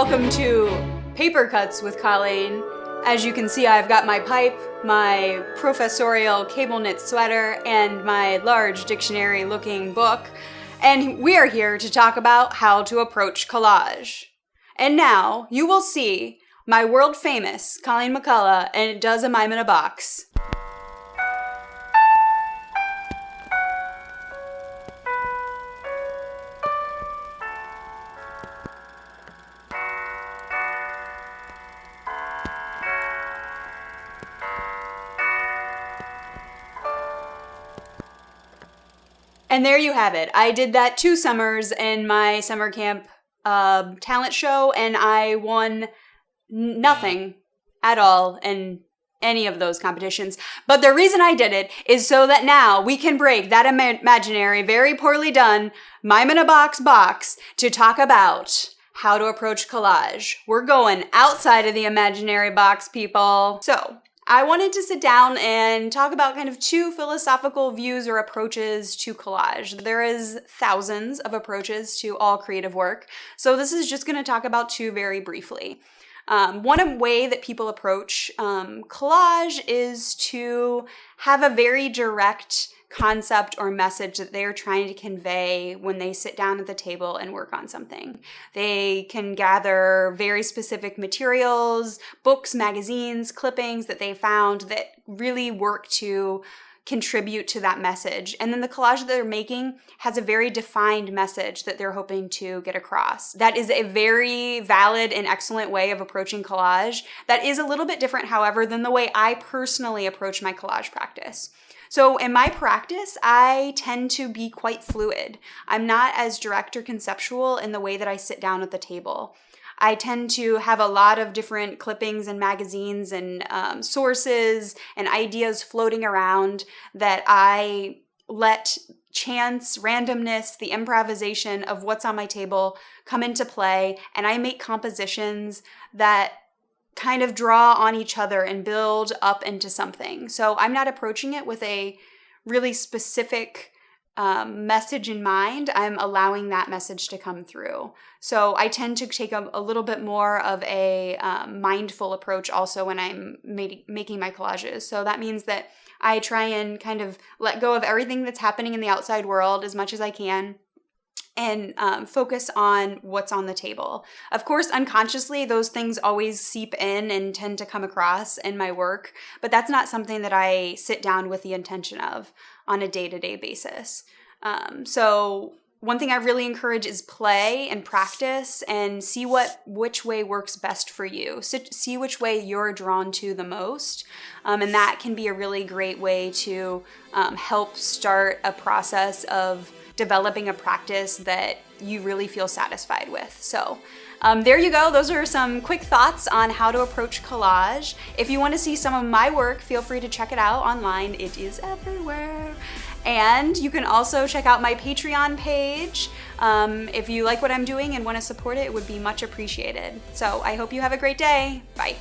welcome to Paper Cuts with Colleen. As you can see, I've got my pipe, my professorial cable knit sweater, and my large dictionary-looking book, and we are here to talk about how to approach collage. And now, you will see my world-famous Colleen McCullough, and it does a mime in a box. And there you have it. I did that 2 summers in my summer camp talent show, and I won nothing at all in any of those competitions. But the reason I did it is so that now we can break that imaginary, very poorly done, mime in a box to talk about how to approach collage. We're going outside of the imaginary box, people. So I wanted to sit down and talk about kind of 2 philosophical views or approaches to collage. There is thousands of approaches to all creative work, so this is just going to talk about 2 very briefly. One way that people approach collage is to have a very direct concept or message that they're trying to convey when they sit down at the table and work on something. They can gather very specific materials, books, magazines, clippings that they found that really work to contribute to that message. And then the collage that they're making has a very defined message that they're hoping to get across. That is a very valid and excellent way of approaching collage. That is a little bit different, however, than the way I personally approach my collage practice. So in my practice, I tend to be quite fluid. I'm not as direct or conceptual in the way that I sit down at the table. I tend to have a lot of different clippings and magazines and sources and ideas floating around that I let chance, randomness, the improvisation of what's on my table come into play, and I make compositions that kind of draw on each other and build up into something. So I'm not approaching it with a really specific message in mind. I'm allowing that message to come through. So I tend to take a little bit more of a mindful approach also when I'm making my collages. So that means that I try and kind of let go of everything that's happening in the outside world as much as I can, and focus on what's on the table. Of course, unconsciously, those things always seep in and tend to come across in my work, but that's not something that I sit down with the intention of on a day-to-day basis. So one thing I really encourage is play and practice and see which way works best for you. See which way you're drawn to the most, and that can be a really great way to help start a process of developing a practice that you really feel satisfied with. So there you go. Those are some quick thoughts on how to approach collage. If you want to see some of my work, feel free to check it out online. It is everywhere. And you can also check out my Patreon page. If you like what I'm doing and want to support it, it would be much appreciated. So I hope you have a great day. Bye.